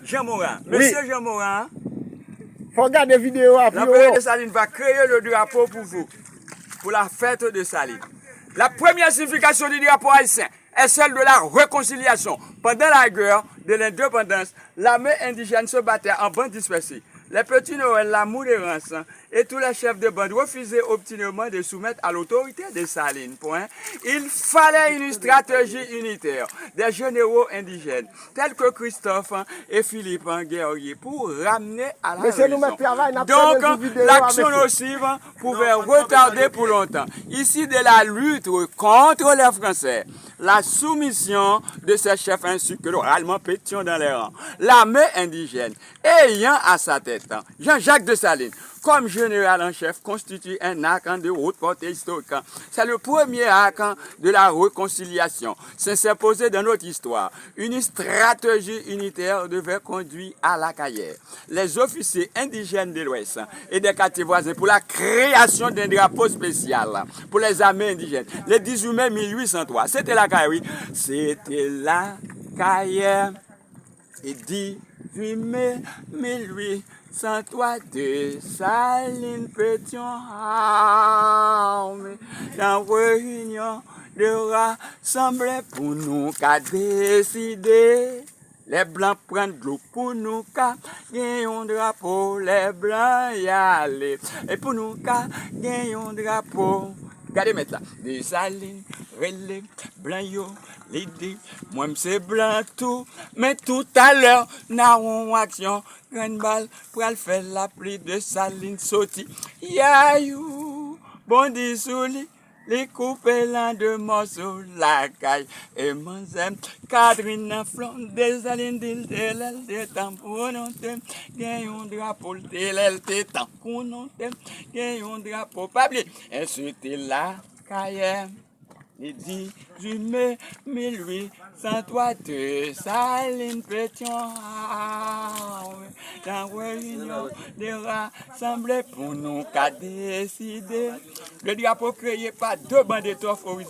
Jean Morin. Monsieur Jean Morin. Faut regarder vidéo après. L'empérieur de Saline va créer le drapeau pour vous, pour la fête de Saline. La première signification du drapeau haïtien est celle de la réconciliation. Pendant la guerre de l'indépendance, l'armée indigène se battait en bande dispersée. Les petits Noël, l'amour des rançons et tous les chefs de bande refusaient obstinément de soumettre à l'autorité de Saline. Point. Il fallait une stratégie unitaire des généraux indigènes, tels que Christophe et Philippe Guerrier, pour ramener à la raison. Donc, l'action nocive pouvait retarder pour longtemps. Ici, de la lutte contre les Français, la soumission de ces chefs ainsi que l'oralement pétion dans les rangs. L'armée indigène, ayant à sa tête Jean-Jacques Dessalines, comme général en chef, constitue un acte de haute portée historique. C'est le premier acte de la réconciliation. C'est s'imposer dans notre histoire. Une stratégie unitaire devait conduire à la carrière. Les officiers indigènes de l'Ouest et des quartiers voisins pour la création d'un drapeau spécial pour les armées indigènes. Le 18 mai 1803, c'était la carrière. C'était la carrière. Et 18 mai 1803, de Saline pétion armée dans réunion de rassembler pour nous qu'à décider. Les blancs prennent de l'eau pour nous qu'à gagner un drapeau, les blancs y aller. Et pour nous qu'à gagner un drapeau. Regardez maintenant, des salines, relais, blanc yo, l'idée, moi c'est blanc tout, mais tout à l'heure, n'a une action, grande balle, pour faire la pluie de salines sauti. Yayou, bondi sous lit, les couper l'un de morceaux, la caille, et mon zem, Catherine Flon, des salines d'île, des temps pour nous, gagne un drapeau, des temps pour nous, gagne un drapeau, pas oublier, et c'était la carrière. Le 18 mai 1803, de Saline pétion dans réunion de rassembler pour nous qu'à décider. Le drapeau créé par deux bandes d'étoffes